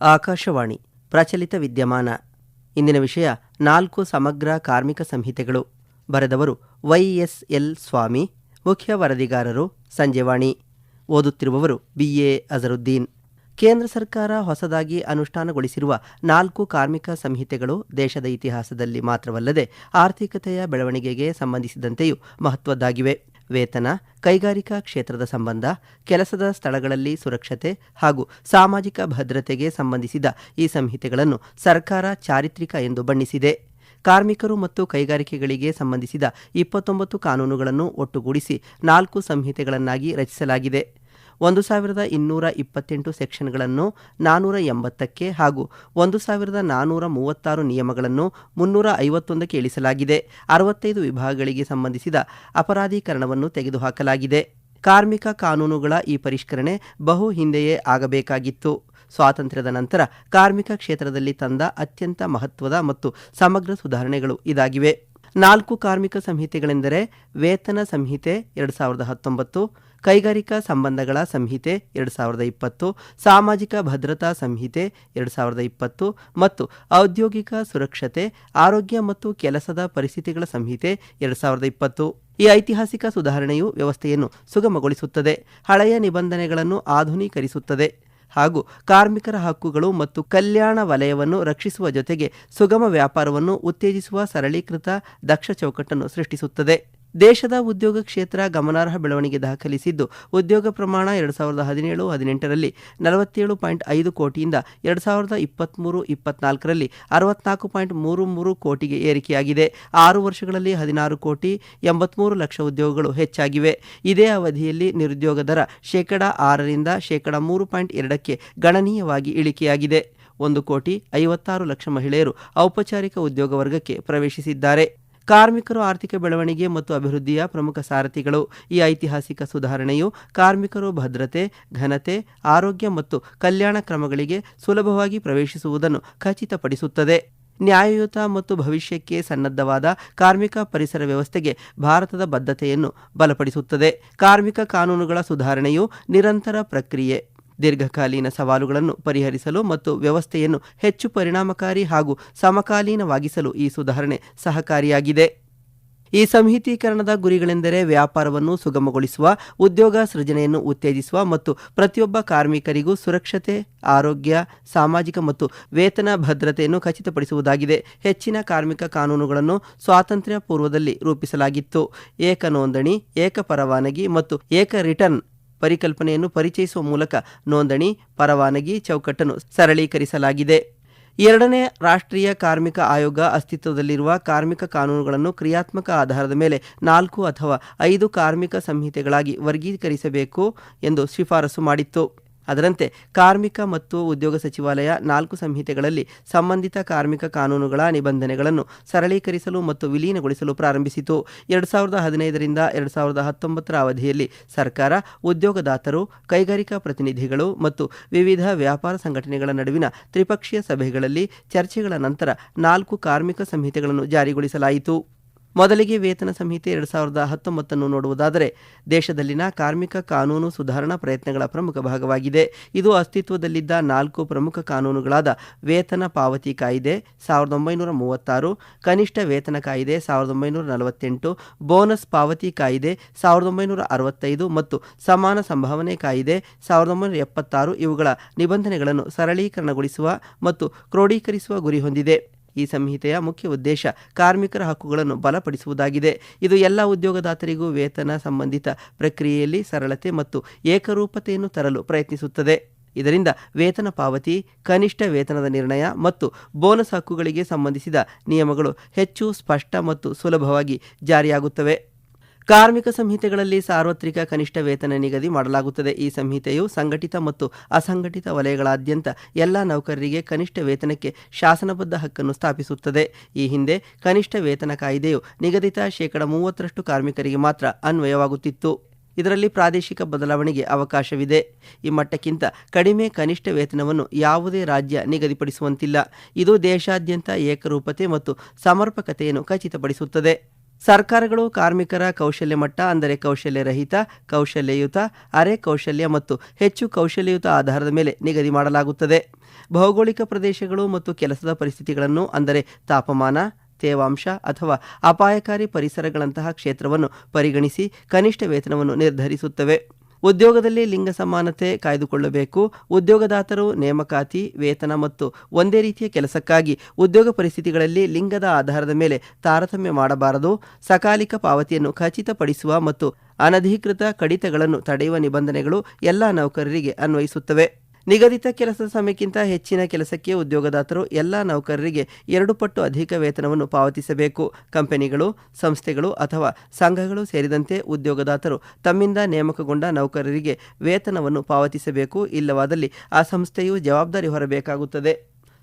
ಆಕಾಶವಾಣಿ ಪ್ರಚಲಿತ ವಿದ್ಯಮಾನ. ಇಂದಿನ ವಿಷಯ 4 ಸಮಗ್ರ ಕಾರ್ಮಿಕ ಸಂಹಿತೆಗಳು. ಬರೆದವರು YSL ಸ್ವಾಮಿ. ಮುಖ್ಯ ವರದಿಗಾರರು ಸಂಜೆವಾಣಿ. ಓದುತ್ತಿರುವವರು BA ಅಜರುದ್ದೀನ್. ಕೇಂದ್ರ ಸರ್ಕಾರ ಹೊಸದಾಗಿ ಅನುಷ್ಠಾನಗೊಳಿಸಿರುವ 4 ಕಾರ್ಮಿಕ ಸಂಹಿತೆಗಳು ದೇಶದ ಇತಿಹಾಸದಲ್ಲಿ ಮಾತ್ರವಲ್ಲದೆ ಆರ್ಥಿಕತೆಯ ಬೆಳವಣಿಗೆಗೆ ಸಂಬಂಧಿಸಿದಂತೆಯೂ ಮಹತ್ವದ್ದಾಗಿವೆ. ವೇತನ, ಕೈಗಾರಿಕಾ ಕ್ಷೇತ್ರದ ಸಂಬಂಧ, ಕೆಲಸದ ಸ್ಥಳಗಳಲ್ಲಿ ಸುರಕ್ಷತೆ ಹಾಗೂ ಸಾಮಾಜಿಕ ಭದ್ರತೆಗೆ ಸಂಬಂಧಿಸಿದ ಈ ಸಂಹಿತೆಗಳನ್ನು ಸರ್ಕಾರ ಚಾರಿತ್ರಿಕ ಎಂದು ಬಣ್ಣಿಸಿದೆ. ಕಾರ್ಮಿಕರು ಮತ್ತು ಕೈಗಾರಿಕೆಗಳಿಗೆ ಸಂಬಂಧಿಸಿದ 29 ಕಾನೂನುಗಳನ್ನು ಒಟ್ಟುಗೂಡಿಸಿ 4 ಸಂಹಿತೆಗಳನ್ನಾಗಿ ರಚಿಸಲಾಗಿದೆ. 1228 ಸೆಕ್ಷನ್ಗಳನ್ನು 480ಕ್ಕೆ ಹಾಗೂ 1436 ನಿಯಮಗಳನ್ನು 351ಕ್ಕೆ ಇಳಿಸಲಾಗಿದೆ. 65 ವಿಭಾಗಗಳಿಗೆ ಸಂಬಂಧಿಸಿದ ಅಪರಾಧೀಕರಣವನ್ನು ತೆಗೆದುಹಾಕಲಾಗಿದೆ. ಕಾರ್ಮಿಕ ಕಾನೂನುಗಳ ಈ ಪರಿಷ್ಕರಣೆ ಬಹು ಹಿಂದೆಯೇ ಆಗಬೇಕಾಗಿತ್ತು. ಸ್ವಾತಂತ್ರ್ಯದ ನಂತರ ಕಾರ್ಮಿಕ ಕ್ಷೇತ್ರದಲ್ಲಿ ತಂದ ಅತ್ಯಂತ ಮಹತ್ವದ ಮತ್ತು ಸಮಗ್ರ ಸುಧಾರಣೆಗಳು ಇದಾಗಿವೆ. 4 ಕಾರ್ಮಿಕ ಸಂಹಿತೆಗಳೆಂದರೆ ವೇತನ ಸಂಹಿತೆ 2019, ಕೈಗಾರಿಕಾ ಸಂಬಂಧಗಳ ಸಂಹಿತೆ 2020, ಸಾಮಾಜಿಕ ಭದ್ರತಾ ಸಂಹಿತೆ 2020 ಮತ್ತು ಔದ್ಯೋಗಿಕ ಸುರಕ್ಷತೆ, ಆರೋಗ್ಯ ಮತ್ತು ಕೆಲಸದ ಪರಿಸ್ಥಿತಿಗಳ ಸಂಹಿತೆ 2020. ಈ ಐತಿಹಾಸಿಕ ಸುಧಾರಣೆಯು ವ್ಯವಸ್ಥೆಯನ್ನು ಸುಗಮಗೊಳಿಸುತ್ತದೆ, ಹಳೆಯ ನಿಬಂಧನೆಗಳನ್ನು ಆಧುನೀಕರಿಸುತ್ತದೆ ಹಾಗೂ ಕಾರ್ಮಿಕರ ಹಕ್ಕುಗಳು ಮತ್ತು ಕಲ್ಯಾಣ ವಲಯವನ್ನು ರಕ್ಷಿಸುವ ಜೊತೆಗೆ ಸುಗಮ ವ್ಯಾಪಾರವನ್ನು ಉತ್ತೇಜಿಸುವ ಸರಳೀಕೃತ ದಕ್ಷ ಚೌಕಟ್ಟನ್ನು ಸೃಷ್ಟಿಸುತ್ತದೆ. ದೇಶದ ಉದ್ಯೋಗ ಕ್ಷೇತ್ರ ಗಮನಾರ್ಹ ಬೆಳವಣಿಗೆ ದಾಖಲಿಸಿದ್ದು, ಉದ್ಯೋಗ ಪ್ರಮಾಣ 2017-18ರಲ್ಲಿ 47.5 ಕೋಟಿಯಿಂದ 2023-24ರಲ್ಲಿ 64.33 ಕೋಟಿಗೆ ಏರಿಕೆಯಾಗಿದೆ. 6 ವರ್ಷಗಳಲ್ಲಿ 16 ಕೋಟಿ 83 ಲಕ್ಷ ಉದ್ಯೋಗಗಳು ಹೆಚ್ಚಾಗಿವೆ. ಇದೇ ಅವಧಿಯಲ್ಲಿ ನಿರುದ್ಯೋಗ ದರ 6% 3.2ಕ್ಕೆ ಗಣನೀಯವಾಗಿ ಇಳಿಕೆಯಾಗಿದೆ. 1 ಕೋಟಿ 56 ಲಕ್ಷ ಮಹಿಳೆಯರು ಔಪಚಾರಿಕ ಉದ್ಯೋಗ ವರ್ಗಕ್ಕೆ ಪ್ರವೇಶಿಸಿದ್ದಾರೆ. ಕಾರ್ಮಿಕರು ಆರ್ಥಿಕ ಬೆಳವಣಿಗೆ ಮತ್ತು ಅಭಿವೃದ್ಧಿಯ ಪ್ರಮುಖ ಸಾರಥಿಗಳು. ಈ ಐತಿಹಾಸಿಕ ಸುಧಾರಣೆಯು ಕಾರ್ಮಿಕರು ಭದ್ರತೆ, ಘನತೆ, ಆರೋಗ್ಯ ಮತ್ತು ಕಲ್ಯಾಣ ಕ್ರಮಗಳಿಗೆ ಸುಲಭವಾಗಿ ಪ್ರವೇಶಿಸುವುದನ್ನು ಖಚಿತಪಡಿಸುತ್ತದೆ. ನ್ಯಾಯಯುತ ಮತ್ತು ಭವಿಷ್ಯಕ್ಕೆ ಸನ್ನದ್ಧವಾದ ಕಾರ್ಮಿಕ ಪರಿಸರ ವ್ಯವಸ್ಥೆಗೆ ಭಾರತದ ಬದ್ಧತೆಯನ್ನು ಬಲಪಡಿಸುತ್ತದೆ. ಕಾರ್ಮಿಕ ಕಾನೂನುಗಳ ಸುಧಾರಣೆಯು ನಿರಂತರ ಪ್ರಕ್ರಿಯೆ. ದೀರ್ಘಕಾಲೀನ ಸವಾಲುಗಳನ್ನು ಪರಿಹರಿಸಲು ಮತ್ತು ವ್ಯವಸ್ಥೆಯನ್ನು ಹೆಚ್ಚು ಪರಿಣಾಮಕಾರಿ ಹಾಗೂ ಸಮಕಾಲೀನವಾಗಿಸಲು ಈ ಸುಧಾರಣೆ ಸಹಕಾರಿಯಾಗಿದೆ. ಈ ಸಂಹಿತೀಕರಣದ ಗುರಿಗಳೆಂದರೆ ವ್ಯಾಪಾರವನ್ನು ಸುಗಮಗೊಳಿಸುವ, ಉದ್ಯೋಗ ಸೃಜನೆಯನ್ನು ಉತ್ತೇಜಿಸುವ ಮತ್ತು ಪ್ರತಿಯೊಬ್ಬ ಕಾರ್ಮಿಕರಿಗೂ ಸುರಕ್ಷತೆ, ಆರೋಗ್ಯ, ಸಾಮಾಜಿಕ ಮತ್ತು ವೇತನ ಭದ್ರತೆಯನ್ನು ಖಚಿತಪಡಿಸುವುದಾಗಿದೆ. ಹೆಚ್ಚಿನ ಕಾರ್ಮಿಕ ಕಾನೂನುಗಳನ್ನು ಸ್ವಾತಂತ್ರ್ಯ ಪೂರ್ವದಲ್ಲಿ ರೂಪಿಸಲಾಗಿತ್ತು. ಏಕ ನೋಂದಣಿ, ಏಕ ಪರವಾನಗಿ ಮತ್ತು ಏಕ ರಿಟರ್ನ್ ಪರಿಕಲ್ಪನೆಯನ್ನು ಪರಿಚಯಿಸುವ ಮೂಲಕ ನೋಂದಣಿ, ಪರವಾನಗಿ ಚೌಕಟ್ಟನ್ನು ಸರಳೀಕರಿಸಲಾಗಿದೆ. 2ನೇ ರಾಷ್ಟ್ರೀಯ ಕಾರ್ಮಿಕ ಆಯೋಗ ಅಸ್ತಿತ್ವದಲ್ಲಿರುವ ಕಾರ್ಮಿಕ ಕಾನೂನುಗಳನ್ನು ಕ್ರಿಯಾತ್ಮಕ ಆಧಾರದ ಮೇಲೆ 4 ಅಥವಾ 5 ಕಾರ್ಮಿಕ ಸಂಹಿತೆಗಳಾಗಿ ವರ್ಗೀಕರಿಸಬೇಕು ಎಂದು ಶಿಫಾರಸು ಮಾಡಿತ್ತು. ಅದರಂತೆ ಕಾರ್ಮಿಕ ಮತ್ತು ಉದ್ಯೋಗ ಸಚಿವಾಲಯ 4 ಸಂಹಿತೆಗಳಲ್ಲಿ ಸಂಬಂಧಿತ ಕಾರ್ಮಿಕ ಕಾನೂನುಗಳ ನಿಬಂಧನೆಗಳನ್ನು ಸರಳೀಕರಿಸಲು ಮತ್ತು ವಿಲೀನಗೊಳಿಸಲು ಪ್ರಾರಂಭಿಸಿತು. 2015ರಿಂದ 2019ರ ಅವಧಿಯಲ್ಲಿ ಸರ್ಕಾರ, ಉದ್ಯೋಗದಾತರು, ಕೈಗಾರಿಕಾ ಪ್ರತಿನಿಧಿಗಳು ಮತ್ತು ವಿವಿಧ ವ್ಯಾಪಾರ ಸಂಘಟನೆಗಳ ನಡುವಿನ ತ್ರಿಪಕ್ಷೀಯ ಸಭೆಗಳಲ್ಲಿ ಚರ್ಚೆಗಳ ನಂತರ 4 ಕಾರ್ಮಿಕ ಸಂಹಿತೆಗಳನ್ನು ಜಾರಿಗೊಳಿಸಲಾಯಿತು. ಮೊದಲಿಗೆ ವೇತನ ಸಂಹಿತೆ 2019 ನೋಡುವುದಾದರೆ, ದೇಶದಲ್ಲಿನ ಕಾರ್ಮಿಕ ಕಾನೂನು ಸುಧಾರಣಾ ಪ್ರಯತ್ನಗಳ ಪ್ರಮುಖ ಭಾಗವಾಗಿದೆ. ಇದು ಅಸ್ತಿತ್ವದಲ್ಲಿದ್ದ 4 ಪ್ರಮುಖ ಕಾನೂನುಗಳಾದ ವೇತನ ಪಾವತಿ ಕಾಯ್ದೆ 1936, ಕನಿಷ್ಠ ವೇತನ ಕಾಯ್ದೆ 1948, ಬೋನಸ್ ಪಾವತಿ ಕಾಯ್ದೆ 1965 ಮತ್ತು ಸಮಾನ ಸಂಭಾವನೆ ಕಾಯ್ದೆ 1976 ಇವುಗಳ ನಿಬಂಧನೆಗಳನ್ನು ಸರಳೀಕರಣಗೊಳಿಸುವ ಮತ್ತು ಕ್ರೋಢೀಕರಿಸುವ ಗುರಿ ಹೊಂದಿದೆ. ಈ ಸಂಹಿತೆಯ ಮುಖ್ಯ ಉದ್ದೇಶ ಕಾರ್ಮಿಕರ ಹಕ್ಕುಗಳನ್ನು ಬಲಪಡಿಸುವುದಾಗಿದೆ. ಇದು ಎಲ್ಲ ಉದ್ಯೋಗದಾತರಿಗೂ ವೇತನ ಸಂಬಂಧಿತ ಪ್ರಕ್ರಿಯೆಯಲ್ಲಿ ಸರಳತೆ ಮತ್ತು ಏಕರೂಪತೆಯನ್ನು ತರಲು ಪ್ರಯತ್ನಿಸುತ್ತದೆ. ಇದರಿಂದ ವೇತನ ಪಾವತಿ, ಕನಿಷ್ಠ ವೇತನದ ನಿರ್ಣಯ ಮತ್ತು ಬೋನಸ್ ಹಕ್ಕುಗಳಿಗೆ ಸಂಬಂಧಿಸಿದ ನಿಯಮಗಳು ಹೆಚ್ಚು ಸ್ಪಷ್ಟ ಮತ್ತು ಸುಲಭವಾಗಿ ಜಾರಿಯಾಗುತ್ತವೆ. ಕಾರ್ಮಿಕ ಸಂಹಿತೆಗಳಲ್ಲಿ ಸಾರ್ವತ್ರಿಕ ಕನಿಷ್ಠ ವೇತನ ನಿಗದಿ ಮಾಡಲಾಗುತ್ತದೆ. ಈ ಸಂಹಿತೆಯು ಸಂಘಟಿತ ಮತ್ತು ಅಸಂಘಟಿತ ವಲಯಗಳಾದ್ಯಂತ ಎಲ್ಲ ನೌಕರರಿಗೆ ಕನಿಷ್ಠ ವೇತನಕ್ಕೆ ಶಾಸನಬದ್ಧ ಹಕ್ಕನ್ನು ಸ್ಥಾಪಿಸುತ್ತದೆ. ಈ ಹಿಂದೆ ಕನಿಷ್ಠ ವೇತನ ಕಾಯ್ದೆಯು ನಿಗದಿತ 30% ಕಾರ್ಮಿಕರಿಗೆ ಮಾತ್ರ ಅನ್ವಯವಾಗುತ್ತಿತ್ತು. ಇದರಲ್ಲಿ ಪ್ರಾದೇಶಿಕ ಬದಲಾವಣೆಗೆ ಅವಕಾಶವಿದೆ. ಈ ಮಟ್ಟಕ್ಕಿಂತ ಕಡಿಮೆ ಕನಿಷ್ಠ ವೇತನವನ್ನು ಯಾವುದೇ ರಾಜ್ಯ ನಿಗದಿಪಡಿಸುವಂತಿಲ್ಲ. ಇದು ದೇಶಾದ್ಯಂತ ಏಕರೂಪತೆ ಮತ್ತು ಸಮರ್ಪಕತೆಯನ್ನು ಖಚಿತಪಡಿಸುತ್ತದೆ. ಸರ್ಕಾರಗಳು ಕಾರ್ಮಿಕರ ಕೌಶಲ್ಯ ಮಟ್ಟ ಅಂದರೆ ಕೌಶಲ್ಯರಹಿತ, ಕೌಶಲ್ಯಯುತ, ಅರೆ ಕೌಶಲ್ಯ ಮತ್ತು ಹೆಚ್ಚು ಕೌಶಲ್ಯಯುತ ಆಧಾರದ ಮೇಲೆ ನಿಗದಿ ಮಾಡಲಾಗುತ್ತದೆ. ಭೌಗೋಳಿಕ ಪ್ರದೇಶಗಳು ಮತ್ತು ಕೆಲಸದ ಪರಿಸ್ಥಿತಿಗಳನ್ನು ಅಂದರೆ ತಾಪಮಾನ, ತೇವಾಂಶ ಅಥವಾ ಅಪಾಯಕಾರಿ ಪರಿಸರಗಳಂತಹ ಕ್ಷೇತ್ರವನ್ನು ಪರಿಗಣಿಸಿ ಕನಿಷ್ಠ ವೇತನವನ್ನು ನಿರ್ಧರಿಸುತ್ತವೆ. ಉದ್ಯೋಗದಲ್ಲಿ ಲಿಂಗ ಸಮಾನತೆ ಕಾಯ್ದುಕೊಳ್ಳಬೇಕು. ಉದ್ಯೋಗದಾತರು ನೇಮಕಾತಿ, ವೇತನ ಮತ್ತು ಒಂದೇ ರೀತಿಯ ಕೆಲಸಕ್ಕಾಗಿ ಉದ್ಯೋಗ ಪರಿಸ್ಥಿತಿಗಳಲ್ಲಿ ಲಿಂಗದ ಆಧಾರದ ಮೇಲೆ ತಾರತಮ್ಯ ಮಾಡಬಾರದು. ಸಕಾಲಿಕ ಪಾವತಿಯನ್ನು ಖಚಿತಪಡಿಸುವ ಮತ್ತು ಅನಧಿಕೃತ ಕಡಿತಗಳನ್ನು ತಡೆಯುವ ನಿಬಂಧನೆಗಳು ಎಲ್ಲ ನೌಕರರಿಗೆ ಅನ್ವಯಿಸುತ್ತವೆ. ನಿಗದಿತ ಕೆಲಸದ ಸಮಯಕ್ಕಿಂತ ಹೆಚ್ಚಿನ ಕೆಲಸಕ್ಕೆ ಉದ್ಯೋಗದಾತರು ಎಲ್ಲ ನೌಕರರಿಗೆ 2 ಪಟ್ಟು ಅಧಿಕ ವೇತನವನ್ನು ಪಾವತಿಸಬೇಕು. ಕಂಪನಿಗಳು, ಸಂಸ್ಥೆಗಳು ಅಥವಾ ಸಂಘಗಳು ಸೇರಿದಂತೆ ಉದ್ಯೋಗದಾತರು ತಮ್ಮಿಂದ ನೇಮಕಗೊಂಡ ನೌಕರರಿಗೆ ವೇತನವನ್ನು ಪಾವತಿಸಬೇಕು. ಇಲ್ಲವಾದಲ್ಲಿ ಆ ಸಂಸ್ಥೆಯು ಜವಾಬ್ದಾರಿ ಹೊರಬೇಕಾಗುತ್ತದೆ.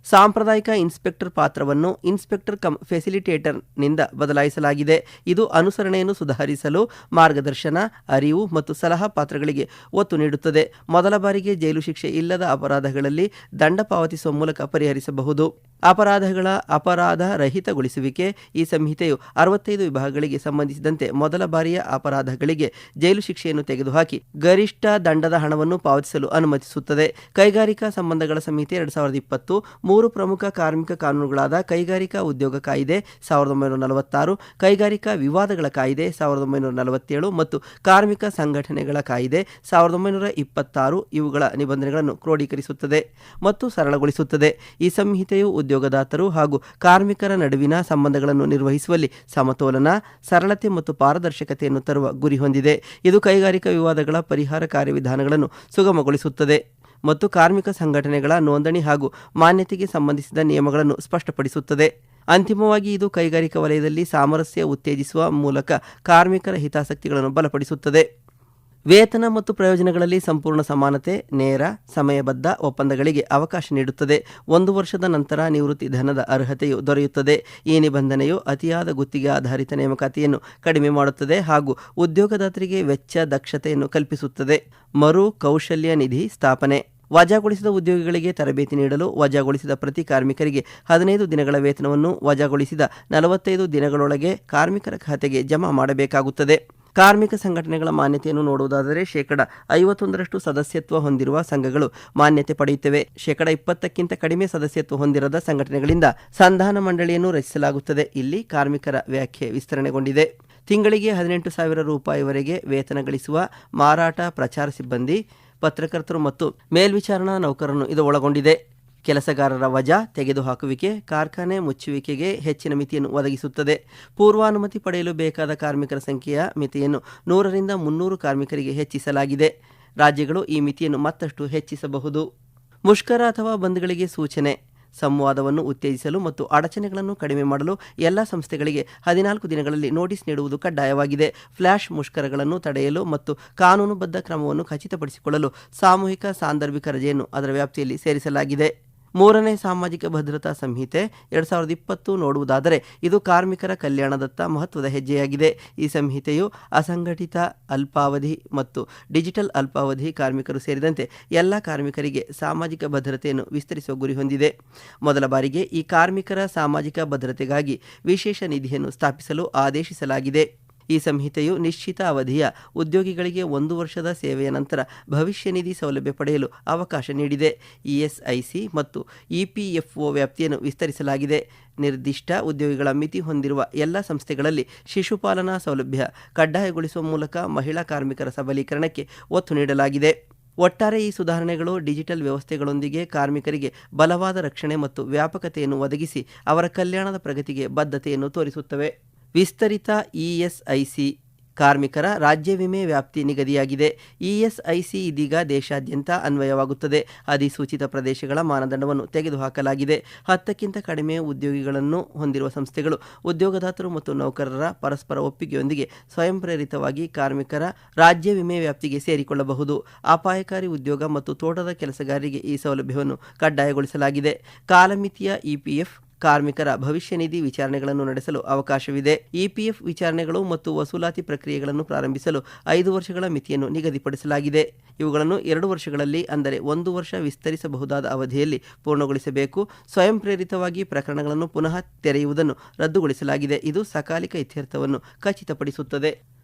ಸಾಂಪ್ರದಾಯಿಕ ಇನ್ಸ್ಪೆಕ್ಟರ್ ಪಾತ್ರವನ್ನು ಇನ್ಸ್ಪೆಕ್ಟರ್ ಕಮ್ ಫೆಸಿಲಿಟೇಟರ್ನಿಂದ ಬದಲಾಯಿಸಲಾಗಿದೆ. ಇದು ಅನುಸರಣೆಯನ್ನು ಸುಧಾರಿಸಲು ಮಾರ್ಗದರ್ಶನ, ಅರಿವು ಮತ್ತು ಸಲಹಾ ಪಾತ್ರಗಳಿಗೆ ಒತ್ತು ನೀಡುತ್ತದೆ. ಮೊದಲ ಬಾರಿಗೆ ಜೈಲು ಶಿಕ್ಷೆ ಇಲ್ಲದ ಅಪರಾಧಗಳಲ್ಲಿ ದಂಡ ಪಾವತಿಸುವ ಮೂಲಕ ಪರಿಹರಿಸಬಹುದು. ಅಪರಾಧಗಳ ಅಪರಾಧ ರಹಿತಗೊಳಿಸುವಿಕೆ. ಈ ಸಂಹಿತೆಯು 65 ವಿಭಾಗಗಳಿಗೆ ಸಂಬಂಧಿಸಿದಂತೆ ಮೊದಲ ಬಾರಿಯ ಅಪರಾಧಗಳಿಗೆ ಜೈಲು ಶಿಕ್ಷೆಯನ್ನು ತೆಗೆದುಹಾಕಿ ಗರಿಷ್ಠ ದಂಡದ ಹಣವನ್ನು ಪಾವತಿಸಲು ಅನುಮತಿಸುತ್ತದೆ. ಕೈಗಾರಿಕಾ ಸಂಬಂಧಗಳ ಸಂಹಿತೆ 2020 3 ಪ್ರಮುಖ ಕಾರ್ಮಿಕ ಕಾನೂನುಗಳಾದ ಕೈಗಾರಿಕಾ ಉದ್ಯೋಗ ಕಾಯ್ದೆ 1946, ಕೈಗಾರಿಕಾ ವಿವಾದಗಳ ಕಾಯ್ದೆ 1947 ಮತ್ತು ಕಾರ್ಮಿಕ ಸಂಘಟನೆಗಳ ಕಾಯ್ದೆ 1926 ಇವುಗಳ ನಿಬಂಧನೆಗಳನ್ನು ಕ್ರೋಢೀಕರಿಸುತ್ತದೆ ಮತ್ತು ಸರಳಗೊಳಿಸುತ್ತದೆ. ಈ ಸಂಹಿತೆಯು ಉದ್ಯೋಗದಾತರು ಹಾಗೂ ಕಾರ್ಮಿಕರ ನಡುವಿನ ಸಂಬಂಧಗಳನ್ನು ನಿರ್ವಹಿಸುವಲ್ಲಿ ಸಮತೋಲನ, ಸರಳತೆ ಮತ್ತು ಪಾರದರ್ಶಕತೆಯನ್ನು ತರುವ ಗುರಿ ಹೊಂದಿದೆ. ಇದು ಕೈಗಾರಿಕಾ ವಿವಾದಗಳ ಪರಿಹಾರ ಕಾರ್ಯವಿಧಾನಗಳನ್ನು ಸುಗಮಗೊಳಿಸುತ್ತದೆ ಮತ್ತು ಕಾರ್ಮಿಕ ಸಂಘಟನೆಗಳ ನೋಂದಣಿ ಹಾಗೂ ಮಾನ್ಯತೆಗೆ ಸಂಬಂಧಿಸಿದ ನಿಯಮಗಳನ್ನು ಸ್ಪಷ್ಟಪಡಿಸುತ್ತದೆ. ಅಂತಿಮವಾಗಿ ಇದು ಕೈಗಾರಿಕಾ ವಲಯದಲ್ಲಿ ಸಾಮರಸ್ಯ ಉತ್ತೇಜಿಸುವ ಮೂಲಕ ಕಾರ್ಮಿಕರ ಹಿತಾಸಕ್ತಿಗಳನ್ನು ಬಲಪಡಿಸುತ್ತದೆ. ವೇತನ ಮತ್ತು ಪ್ರಯೋಜನಗಳಲ್ಲಿ ಸಂಪೂರ್ಣ ಸಮಾನತೆ, ನೇರ, ಸಮಯಬದ್ಧ ಒಪ್ಪಂದಗಳಿಗೆ ಅವಕಾಶ ನೀಡುತ್ತದೆ. 1 ವರ್ಷದ ನಂತರ ನಿವೃತ್ತಿ ಧನದ ಅರ್ಹತೆಯು ದೊರೆಯುತ್ತದೆ. ಈ ನಿಬಂಧನೆಯು ಅತಿಯಾದ ಗುತ್ತಿಗೆ ಆಧಾರಿತ ನೇಮಕಾತಿಯನ್ನು ಕಡಿಮೆ ಮಾಡುತ್ತದೆ ಹಾಗೂ ಉದ್ಯೋಗದಾತರಿಗೆ ವೆಚ್ಚ ದಕ್ಷತೆಯನ್ನು ಕಲ್ಪಿಸುತ್ತದೆ. ಮರು ಕೌಶಲ್ಯ ನಿಧಿ ಸ್ಥಾಪನೆ. ವಜಾಗೊಳಿಸಿದ ಉದ್ಯೋಗಿಗಳಿಗೆ ತರಬೇತಿ ನೀಡಲು ವಜಾಗೊಳಿಸಿದ ಪ್ರತಿ ಕಾರ್ಮಿಕರಿಗೆ 15 ದಿನಗಳ ವೇತನವನ್ನು ವಜಾಗೊಳಿಸಿದ 45 ದಿನಗಳೊಳಗೆ ಕಾರ್ಮಿಕರ ಖಾತೆಗೆ ಜಮಾ ಮಾಡಬೇಕಾಗುತ್ತದೆ. ಕಾರ್ಮಿಕ ಸಂಘಟನೆಗಳ ಮಾನ್ಯತೆಯನ್ನು ನೋಡುವುದಾದರೆ 51% ಸದಸ್ಯತ್ವ ಹೊಂದಿರುವ ಸಂಘಗಳು ಮಾನ್ಯತೆ ಪಡೆಯುತ್ತವೆ. 20% ಕಡಿಮೆ ಸದಸ್ಯತ್ವ ಹೊಂದಿರದ ಸಂಘಟನೆಗಳಿಂದ ಸಂಧಾನ ಮಂಡಳಿಯನ್ನು ರಚಿಸಲಾಗುತ್ತದೆ. ಇಲ್ಲಿ ಕಾರ್ಮಿಕರ ವ್ಯಾಖ್ಯೆ ವಿಸ್ತರಣೆಗೊಂಡಿದೆ. ತಿಂಗಳಿಗೆ 18,000 ರೂಪಾಯಿವರೆಗೆ ವೇತನ ಗಳಿಸುವ ಮಾರಾಟ, ಪ್ರಚಾರ ಸಿಬ್ಬಂದಿ, ಪತ್ರಕರ್ತರು ಮತ್ತು ಮೇಲ್ವಿಚಾರಣಾ ನೌಕರರನ್ನು ಇದು ಒಳಗೊಂಡಿದೆ. ಕೆಲಸಗಾರರ ವಜಾ ತೆಗೆದುಹಾಕುವಿಕೆ ಕಾರ್ಖಾನೆ ಮುಚ್ಚುವಿಕೆಗೆ ಹೆಚ್ಚಿನ ಮಿತಿಯನ್ನು ಒದಗಿಸುತ್ತದೆ. ಪೂರ್ವಾನುಮತಿ ಪಡೆಯಲು ಬೇಕಾದ ಕಾರ್ಮಿಕರ ಸಂಖ್ಯೆಯ ಮಿತಿಯನ್ನು 100ರಿಂದ 300 ಕಾರ್ಮಿಕರಿಗೆ ಹೆಚ್ಚಿಸಲಾಗಿದೆ. ರಾಜ್ಯಗಳು ಈ ಮಿತಿಯನ್ನು ಮತ್ತಷ್ಟು ಹೆಚ್ಚಿಸಬಹುದು. ಮುಷ್ಕರ ಅಥವಾ ಬಂದ್ಗಳಿಗೆ ಸೂಚನೆ. ಸಂವಾದವನ್ನು ಉತ್ತೇಜಿಸಲು ಮತ್ತು ಅಡಚಣೆಗಳನ್ನು ಕಡಿಮೆ ಮಾಡಲು ಎಲ್ಲ ಸಂಸ್ಥೆಗಳಿಗೆ 14 ದಿನಗಳಲ್ಲಿ ನೋಟಿಸ್ ನೀಡುವುದು ಕಡ್ಡಾಯವಾಗಿದೆ. ಫ್ಲ್ಯಾಶ್ ಮುಷ್ಕರಗಳನ್ನು ತಡೆಯಲು ಮತ್ತು ಕಾನೂನುಬದ್ಧ ಕ್ರಮವನ್ನು ಖಚಿತಪಡಿಸಿಕೊಳ್ಳಲು ಸಾಮೂಹಿಕ ಸಾಂದರ್ಭಿಕ ರಜೆಯನ್ನು ಅದರ ವ್ಯಾಪ್ತಿಯಲ್ಲಿ ಸೇರಿಸಲಾಗಿದೆ. 3ನೇ ಸಾಮಾಜಿಕ ಭದ್ರತಾ ಸಂಹಿತೆ 2020 ನೋಡುವುದಾದರೆ ಇದು ಕಾರ್ಮಿಕರ ಕಲ್ಯಾಣದತ್ತ ಮಹತ್ವದ ಹೆಜ್ಜೆಯಾಗಿದೆ. ಈ ಸಂಹಿತೆಯು ಅಸಂಘಟಿತ, ಅಲ್ಪಾವಧಿ ಮತ್ತು ಡಿಜಿಟಲ್ ಅಲ್ಪಾವಧಿ ಕಾರ್ಮಿಕರು ಸೇರಿದಂತೆ ಎಲ್ಲ ಕಾರ್ಮಿಕರಿಗೆ ಸಾಮಾಜಿಕ ಭದ್ರತೆಯನ್ನು ವಿಸ್ತರಿಸುವ ಗುರಿ ಹೊಂದಿದೆ. ಮೊದಲ ಬಾರಿಗೆ ಈ ಕಾರ್ಮಿಕರ ಸಾಮಾಜಿಕ ಭದ್ರತೆಗಾಗಿ ವಿಶೇಷ ನಿಧಿಯನ್ನು ಸ್ಥಾಪಿಸಲು ಆದೇಶಿಸಲಾಗಿದೆ. ಈ ಸಂಹಿತೆಯು ನಿಶ್ಚಿತ ಅವಧಿಯ ಉದ್ಯೋಗಿಗಳಿಗೆ 1 ವರ್ಷದ ಸೇವೆಯ ನಂತರ ಭವಿಷ್ಯ ನಿಧಿ ಸೌಲಭ್ಯ ಪಡೆಯಲು ಅವಕಾಶ ನೀಡಿದೆ. ಇಎಸ್ಐಸಿ ಮತ್ತು ಇಪಿಎಫ್ಒ ವ್ಯಾಪ್ತಿಯನ್ನು ವಿಸ್ತರಿಸಲಾಗಿದೆ. ನಿರ್ದಿಷ್ಟ ಉದ್ಯೋಗಿಗಳ ಮಿತಿ ಹೊಂದಿರುವ ಎಲ್ಲ ಸಂಸ್ಥೆಗಳಲ್ಲಿ ಶಿಶುಪಾಲನಾ ಸೌಲಭ್ಯ ಕಡ್ಡಾಯಗೊಳಿಸುವ ಮೂಲಕ ಮಹಿಳಾ ಕಾರ್ಮಿಕರ ಸಬಲೀಕರಣಕ್ಕೆ ಒತ್ತು ನೀಡಲಾಗಿದೆ. ಒಟ್ಟಾರೆ ಈ ಸುಧಾರಣೆಗಳು ಡಿಜಿಟಲ್ ವ್ಯವಸ್ಥೆಗಳೊಂದಿಗೆ ಕಾರ್ಮಿಕರಿಗೆ ಬಲವಾದ ರಕ್ಷಣೆ ಮತ್ತು ವ್ಯಾಪಕತೆಯನ್ನು ಒದಗಿಸಿ ಅವರ ಕಲ್ಯಾಣದ ಪ್ರಗತಿಗೆ ಬದ್ಧತೆಯನ್ನು ತೋರಿಸುತ್ತವೆ. ವಿಸ್ತರಿತ ಇಎಸ್ಐಸಿ ಕಾರ್ಮಿಕರ ರಾಜ್ಯ ವಿಮೆ ವ್ಯಾಪ್ತಿ ನಿಗದಿಯಾಗಿದೆ. ಇಎಸ್ಐಸಿ ಇದೀಗ ದೇಶಾದ್ಯಂತ ಅನ್ವಯವಾಗುತ್ತದೆ. ಅಧಿಸೂಚಿತ ಪ್ರದೇಶಗಳ ಮಾನದಂಡವನ್ನು ತೆಗೆದುಹಾಕಲಾಗಿದೆ. 10ಕ್ಕಿಂತ ಕಡಿಮೆ ಉದ್ಯೋಗಿಗಳನ್ನು ಹೊಂದಿರುವ ಸಂಸ್ಥೆಗಳು ಉದ್ಯೋಗದಾತರು ಮತ್ತು ನೌಕರರ ಪರಸ್ಪರ ಒಪ್ಪಿಗೆಯೊಂದಿಗೆ ಸ್ವಯಂ ಪ್ರೇರಿತವಾಗಿ ಕಾರ್ಮಿಕರ ರಾಜ್ಯ ವಿಮೆ ವ್ಯಾಪ್ತಿಗೆ ಸೇರಿಕೊಳ್ಳಬಹುದು. ಅಪಾಯಕಾರಿ ಉದ್ಯೋಗ ಮತ್ತು ತೋಟದ ಕೆಲಸಗಾರರಿಗೆ ಈ ಸೌಲಭ್ಯವನ್ನು ಕಡ್ಡಾಯಗೊಳಿಸಲಾಗಿದೆ. ಕಾಲಮಿತಿಯ ಇಪಿಎಫ್ ಕಾರ್ಮಿಕರ ಭವಿಷ್ಯ ನಿಧಿ ವಿಚಾರಣೆಗಳನ್ನು ನಡೆಸಲು ಅವಕಾಶವಿದೆ. ಇಪಿಎಫ್ ವಿಚಾರಣೆಗಳು ಮತ್ತು ವಸೂಲಾತಿ ಪ್ರಕ್ರಿಯೆಗಳನ್ನು ಪ್ರಾರಂಭಿಸಲು 5 ವರ್ಷಗಳ ಮಿತಿಯನ್ನು ನಿಗದಿಪಡಿಸಲಾಗಿದೆ. ಇವುಗಳನ್ನು 2 ವರ್ಷಗಳಲ್ಲಿ, ಅಂದರೆ 1 ವರ್ಷ ವಿಸ್ತರಿಸಬಹುದಾದ ಅವಧಿಯಲ್ಲಿ ಪೂರ್ಣಗೊಳಿಸಬೇಕು. ಸ್ವಯಂ ಪ್ರೇರಿತವಾಗಿ ಪ್ರಕರಣಗಳನ್ನು ಪುನಃ ತೆರೆಯುವುದನ್ನು ರದ್ದುಗೊಳಿಸಲಾಗಿದೆ. ಇದು ಸಕಾಲಿಕ ಇತ್ಯರ್ಥವನ್ನು ಖಚಿತಪಡಿಸುತ್ತದೆ.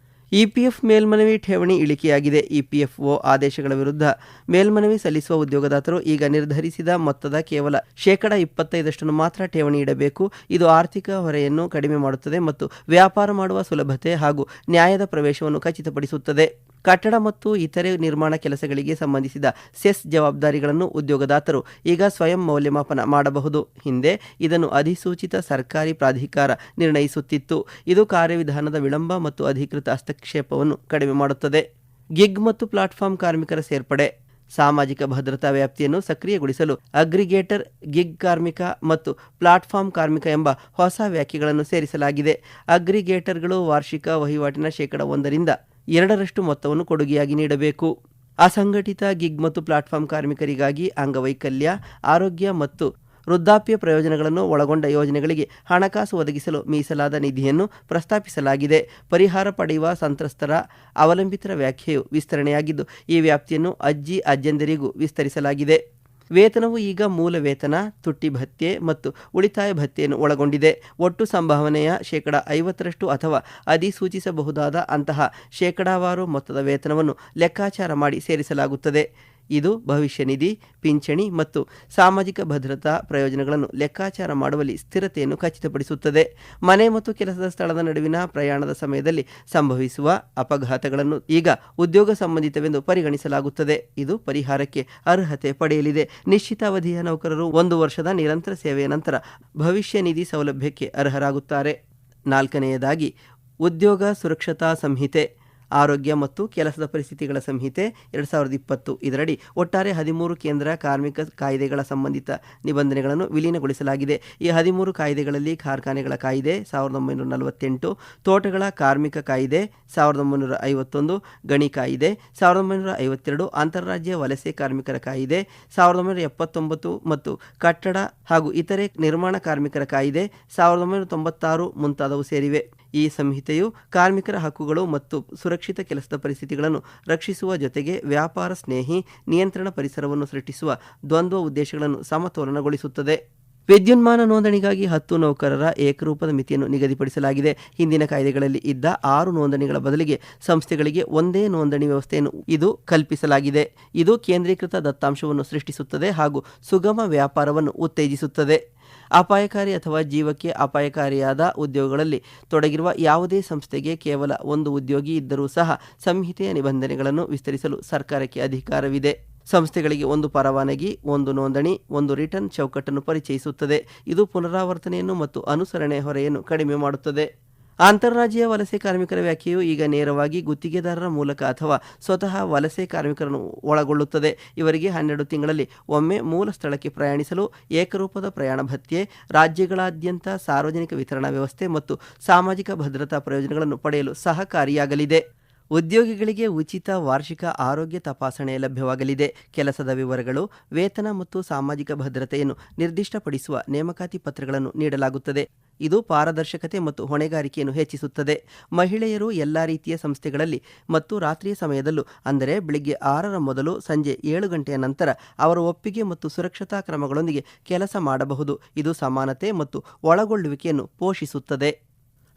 ಇಪಿಎಫ್ ಮೇಲ್ಮನವಿ ಠೇವಣಿ ಇಳಿಕೆಯಾಗಿದೆ. ಇಪಿಎಫ್ಒ ಆದೇಶಗಳ ವಿರುದ್ಧ ಮೇಲ್ಮನವಿ ಸಲ್ಲಿಸುವ ಉದ್ಯೋಗದಾತರು ಈಗ ನಿರ್ಧರಿಸಿದ ಮೊತ್ತದ ಕೇವಲ 25% ಮಾತ್ರ ಠೇವಣಿ ಇಡಬೇಕು. ಇದು ಆರ್ಥಿಕ ಹೊರೆಯನ್ನು ಕಡಿಮೆ ಮಾಡುತ್ತದೆ ಮತ್ತು ವ್ಯಾಪಾರ ಮಾಡುವ ಸುಲಭತೆ ಹಾಗೂ ನ್ಯಾಯದ ಪ್ರವೇಶವನ್ನು ಖಚಿತಪಡಿಸುತ್ತದೆ. ಕಟ್ಟಡ ಮತ್ತು ಇತರೆ ನಿರ್ಮಾಣ ಕೆಲಸಗಳಿಗೆ ಸಂಬಂಧಿಸಿದ ಸೆಸ್ ಜವಾಬ್ದಾರಿಗಳನ್ನು ಉದ್ಯೋಗದಾತರು ಈಗ ಸ್ವಯಂ ಮೌಲ್ಯಮಾಪನ ಮಾಡಬಹುದು. ಹಿಂದೆ ಇದನ್ನು ಅಧಿಸೂಚಿತ ಸರ್ಕಾರಿ ಪ್ರಾಧಿಕಾರ ನಿರ್ಣಯಿಸುತ್ತಿತ್ತು. ಇದು ಕಾರ್ಯವಿಧಾನದ ವಿಳಂಬ ಮತ್ತು ಅಧಿಕೃತ ಹಸ್ತಕ್ಷೇಪವನ್ನು ಕಡಿಮೆ ಮಾಡುತ್ತದೆ. ಗಿಗ್ ಮತ್ತು ಪ್ಲಾಟ್ಫಾರ್ಮ್ ಕಾರ್ಮಿಕರ ಸೇರ್ಪಡೆ. ಸಾಮಾಜಿಕ ಭದ್ರತಾ ವ್ಯಾಪ್ತಿಯನ್ನು ಸಕ್ರಿಯಗೊಳಿಸಲು ಅಗ್ರಿಗೇಟರ್, ಗಿಗ್ ಕಾರ್ಮಿಕ ಮತ್ತು ಪ್ಲಾಟ್ಫಾರ್ಮ್ ಕಾರ್ಮಿಕ ಎಂಬ ಹೊಸ ವ್ಯಾಖ್ಯೆಗಳನ್ನು ಸೇರಿಸಲಾಗಿದೆ. ಅಗ್ರಿಗೇಟರ್ಗಳು ವಾರ್ಷಿಕ ವಹಿವಾಟಿನ 1% 2% ಮೊತ್ತವನ್ನು ಕೊಡುಗೆಯಾಗಿ ನೀಡಬೇಕು. ಅಸಂಘಟಿತ ಗಿಗ್ ಮತ್ತು ಪ್ಲಾಟ್ಫಾರ್ಮ್ ಕಾರ್ಮಿಕರಿಗಾಗಿ ಅಂಗವೈಕಲ್ಯ, ಆರೋಗ್ಯ ಮತ್ತು ವೃದ್ಧಾಪ್ಯ ಪ್ರಯೋಜನಗಳನ್ನು ಒಳಗೊಂಡ ಯೋಜನೆಗಳಿಗೆ ಹಣಕಾಸು ಒದಗಿಸಲು ಮೀಸಲಾದ ನಿಧಿಯನ್ನು ಪ್ರಸ್ತಾಪಿಸಲಾಗಿದೆ. ಪರಿಹಾರ ಪಡೆಯುವ ಸಂತ್ರಸ್ತರ ಅವಲಂಬಿತರ ವ್ಯಾಖ್ಯೆಯು ವಿಸ್ತರಣೆಯಾಗಿದ್ದು, ಈ ವ್ಯಾಪ್ತಿಯನ್ನು ಅಜ್ಜಂದಿರಿಗೂ ವಿಸ್ತರಿಸಲಾಗಿದೆ. ವೇತನವು ಈಗ ಮೂಲ ವೇತನ, ತುಟ್ಟಿ ಭತ್ಯೆ ಮತ್ತು ಉಳಿತಾಯ ಭತ್ಯೆಯನ್ನು ಒಳಗೊಂಡಿದೆ. ಒಟ್ಟು ಸಂಭಾವನೆಯ 50% ಅಥವಾ ಅಧಿಸೂಚಿಸಬಹುದಾದ ಅಂತಹ ಶೇಕಡಾವಾರು ಮೊತ್ತದ ವೇತನವನ್ನು ಲೆಕ್ಕಾಚಾರ ಮಾಡಿ ಸೇರಿಸಲಾಗುತ್ತದೆ. ಇದು ಭವಿಷ್ಯ ನಿಧಿ, ಪಿಂಚಣಿ ಮತ್ತು ಸಾಮಾಜಿಕ ಭದ್ರತಾ ಪ್ರಯೋಜನಗಳನ್ನು ಲೆಕ್ಕಾಚಾರ ಮಾಡುವಲ್ಲಿ ಸ್ಥಿರತೆಯನ್ನು ಖಚಿತಪಡಿಸುತ್ತದೆ. ಮನೆ ಮತ್ತು ಕೆಲಸದ ಸ್ಥಳದ ನಡುವಿನ ಪ್ರಯಾಣದ ಸಮಯದಲ್ಲಿ ಸಂಭವಿಸುವ ಅಪಘಾತಗಳನ್ನು ಈಗ ಉದ್ಯೋಗ ಸಂಬಂಧಿತವೆಂದು ಪರಿಗಣಿಸಲಾಗುತ್ತದೆ. ಇದು ಪರಿಹಾರಕ್ಕೆ ಅರ್ಹತೆ ಪಡೆಯಲಿದೆ. ನಿಶ್ಚಿತ ಅವಧಿಯ ನೌಕರರು 1 ವರ್ಷದ ನಿರಂತರ ಸೇವೆಯ ನಂತರ ಭವಿಷ್ಯ ನಿಧಿ ಸೌಲಭ್ಯಕ್ಕೆ ಅರ್ಹರಾಗುತ್ತಾರೆ. 4ನೇಯದಾಗಿ ಉದ್ಯೋಗ ಸುರಕ್ಷತಾ ಸಂಹಿತೆ, ಆರೋಗ್ಯ ಮತ್ತು ಕೆಲಸದ ಪರಿಸ್ಥಿತಿಗಳ ಸಂಹಿತೆ 2020. ಇದರಡಿ ಒಟ್ಟಾರೆ 13 ಕೇಂದ್ರ ಕಾರ್ಮಿಕ ಕಾಯ್ದೆಗಳ ಸಂಬಂಧಿತ ನಿಬಂಧನೆಗಳನ್ನು ವಿಲೀನಗೊಳಿಸಲಾಗಿದೆ. ಈ 13 ಕಾಯ್ದೆಗಳಲ್ಲಿ ಕಾರ್ಖಾನೆಗಳ ಕಾಯ್ದೆ 1948, ತೋಟಗಳ ಕಾರ್ಮಿಕ ಕಾಯ್ದೆ 1951, ಗಣಿ ಕಾಯ್ದೆ 1952, ಅಂತಾರಾಜ್ಯ ವಲಸೆ ಕಾರ್ಮಿಕರ ಕಾಯ್ದೆ 1979 ಮತ್ತು ಕಟ್ಟಡ ಹಾಗೂ ಇತರೆ ನಿರ್ಮಾಣ ಕಾರ್ಮಿಕರ ಕಾಯ್ದೆ 1996 ಮುಂತಾದವು ಸೇರಿವೆ. ಈ ಸಂಹಿತೆಯು ಕಾರ್ಮಿಕರ ಹಕ್ಕುಗಳು ಮತ್ತು ಸುರಕ್ಷಿತ ಕೆಲಸದ ಪರಿಸ್ಥಿತಿಗಳನ್ನು ರಕ್ಷಿಸುವ ಜೊತೆಗೆ ವ್ಯಾಪಾರ ಸ್ನೇಹಿ, ನಿಯಂತ್ರಣ ಪರಿಸರವನ್ನು ಸೃಷ್ಟಿಸುವ ದ್ವಂದ್ವ ಉದ್ದೇಶಗಳನ್ನು ಸಮತೋಲನಗೊಳಿಸುತ್ತದೆ. ವಿದ್ಯುನ್ಮಾನ ನೋಂದಣಿಗಾಗಿ 10 ನೌಕರರ ಏಕರೂಪದ ಮಿತಿಯನ್ನು ನಿಗದಿಪಡಿಸಲಾಗಿದೆ. ಹಿಂದಿನ ಕಾಯ್ದೆಗಳಲ್ಲಿ ಇದ್ದ 6 ನೋಂದಣಿಗಳ ಬದಲಿಗೆ ಸಂಸ್ಥೆಗಳಿಗೆ ಒಂದೇ ನೋಂದಣಿ ವ್ಯವಸ್ಥೆಯನ್ನು ಇದು ಕಲ್ಪಿಸಲಾಗಿದೆ. ಇದು ಕೇಂದ್ರೀಕೃತ ದತ್ತಾಂಶವನ್ನು ಸೃಷ್ಟಿಸುತ್ತದೆ ಹಾಗೂ ಸುಗಮ ವ್ಯಾಪಾರವನ್ನು ಉತ್ತೇಜಿಸುತ್ತದೆ. ಅಪಾಯಕಾರಿ ಅಥವಾ ಜೀವಕ್ಕೆ ಅಪಾಯಕಾರಿಯಾದ ಉದ್ಯೋಗಗಳಲ್ಲಿ ತೊಡಗಿರುವ ಯಾವುದೇ ಸಂಸ್ಥೆಗೆ ಕೇವಲ 1 ಉದ್ಯೋಗಿ ಇದ್ದರೂ ಸಹ ಸಂಹಿತೆಯ ನಿಬಂಧನೆಗಳನ್ನು ವಿಸ್ತರಿಸಲು ಸರ್ಕಾರಕ್ಕೆ ಅಧಿಕಾರವಿದೆ. ಸಂಸ್ಥೆಗಳಿಗೆ 1 ಪರವಾನಗಿ, 1 ನೋಂದಣಿ, 1 ರಿಟರ್ನ್ ಚೌಕಟ್ಟನ್ನು ಪರಿಚಯಿಸುತ್ತದೆ. ಇದು ಪುನರಾವರ್ತನೆಯನ್ನು ಮತ್ತು ಅನುಸರಣೆ ಹೊರೆಯನ್ನು ಕಡಿಮೆ ಮಾಡುತ್ತದೆ. ಅಂತಾರಾಜ್ಯ ವಲಸೆ ಕಾರ್ಮಿಕರ ವ್ಯಾಖ್ಯೆಯು ಈಗ ನೇರವಾಗಿ ಗುತ್ತಿಗೆದಾರರ ಮೂಲಕ ಅಥವಾ ಸ್ವತಃ ವಲಸೆ ಕಾರ್ಮಿಕರನ್ನು ಒಳಗೊಳ್ಳುತ್ತದೆ. ಇವರಿಗೆ 12 ತಿಂಗಳಲ್ಲಿ ಒಮ್ಮೆ ಮೂಲ ಸ್ಥಳಕ್ಕೆ ಪ್ರಯಾಣಿಸಲು ಏಕರೂಪದ ಪ್ರಯಾಣ ಭತ್ಯೆ, ರಾಜ್ಯಗಳಾದ್ಯಂತ ಸಾರ್ವಜನಿಕ ವಿತರಣಾ ವ್ಯವಸ್ಥೆ ಮತ್ತು ಸಾಮಾಜಿಕ ಭದ್ರತಾ ಪ್ರಯೋಜನಗಳನ್ನು ಪಡೆಯಲು ಸಹಕಾರಿಯಾಗಲಿದೆ. ಉದ್ಯೋಗಿಗಳಿಗೆ ಉಚಿತ ವಾರ್ಷಿಕ ಆರೋಗ್ಯ ತಪಾಸಣೆ ಲಭ್ಯವಾಗಲಿದೆ. ಕೆಲಸದ ವಿವರಗಳು, ವೇತನ ಮತ್ತು ಸಾಮಾಜಿಕ ಭದ್ರತೆಯನ್ನು ನಿರ್ದಿಷ್ಟಪಡಿಸುವ ನೇಮಕಾತಿ ಪತ್ರಗಳನ್ನು ನೀಡಲಾಗುತ್ತದೆ. ಇದು ಪಾರದರ್ಶಕತೆ ಮತ್ತು ಹೊಣೆಗಾರಿಕೆಯನ್ನು ಹೆಚ್ಚಿಸುತ್ತದೆ. ಮಹಿಳೆಯರು ಎಲ್ಲ ರೀತಿಯ ಸಂಸ್ಥೆಗಳಲ್ಲಿ ಮತ್ತು ರಾತ್ರಿಯ ಸಮಯದಲ್ಲೂ, ಅಂದರೆ ಬೆಳಿಗ್ಗೆ 6ರ ಮೊದಲು ಸಂಜೆ 7 ಗಂಟೆಯ ನಂತರ ಅವರ ಒಪ್ಪಿಗೆ ಮತ್ತು ಸುರಕ್ಷತಾ ಕ್ರಮಗಳೊಂದಿಗೆ ಕೆಲಸ ಮಾಡಬಹುದು. ಇದು ಸಮಾನತೆ ಮತ್ತು ಒಳಗೊಳ್ಳುವಿಕೆಯನ್ನು ಪೋಷಿಸುತ್ತದೆ.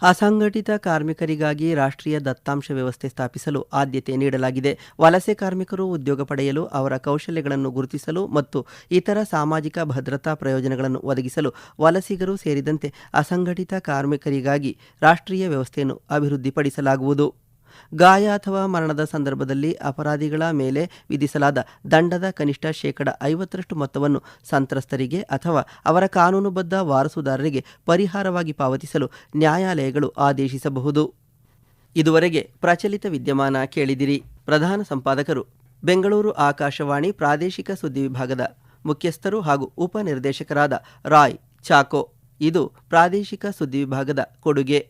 ಅಸಂಘಟಿತ ಕಾರ್ಮಿಕರಿಗಾಗಿ ರಾಷ್ಟ್ರೀಯ ದತ್ತಾಂಶ ವ್ಯವಸ್ಥೆ ಸ್ಥಾಪಿಸಲು ಆದ್ಯತೆ ನೀಡಲಾಗಿದೆ. ವಲಸೆ ಕಾರ್ಮಿಕರು ಉದ್ಯೋಗ ಪಡೆಯಲು, ಅವರ ಕೌಶಲ್ಯಗಳನ್ನು ಗುರುತಿಸಲು ಮತ್ತು ಇತರ ಸಾಮಾಜಿಕ ಭದ್ರತಾ ಪ್ರಯೋಜನಗಳನ್ನು ಒದಗಿಸಲು ವಲಸಿಗರು ಸೇರಿದಂತೆ ಅಸಂಘಟಿತ ಕಾರ್ಮಿಕರಿಗಾಗಿ ರಾಷ್ಟ್ರೀಯ ವ್ಯವಸ್ಥೆಯನ್ನು ಅಭಿವೃದ್ಧಿಪಡಿಸಲಾಗುವುದು. ಗಾಯ ಅಥವಾ ಮರಣದ ಸಂದರ್ಭದಲ್ಲಿ ಅಪರಾಧಿಗಳ ಮೇಲೆ ವಿಧಿಸಲಾದ ದಂಡದ ಕನಿಷ್ಠ 50% ಮೊತ್ತವನ್ನು ಸಂತ್ರಸ್ತರಿಗೆ ಅಥವಾ ಅವರ ಕಾನೂನುಬದ್ಧ ವಾರಸುದಾರರಿಗೆ ಪರಿಹಾರವಾಗಿ ಪಾವತಿಸಲು ನ್ಯಾಯಾಲಯಗಳು ಆದೇಶಿಸಬಹುದು. ಇದುವರೆಗೆ ಪ್ರಚಲಿತ ವಿದ್ಯಮಾನ ಕೇಳಿದಿರಿ. ಪ್ರಧಾನ ಸಂಪಾದಕರು ಬೆಂಗಳೂರು ಆಕಾಶವಾಣಿ ಪ್ರಾದೇಶಿಕ ಸುದ್ದಿ ವಿಭಾಗದ ಮುಖ್ಯಸ್ಥರು ಹಾಗೂ ಉಪನಿರ್ದೇಶಕರಾದ ರಾಯ್ ಚಾಕೋ. ಇದು ಪ್ರಾದೇಶಿಕ ಸುದ್ದಿ ವಿಭಾಗದ ಕೊಡುಗೆ.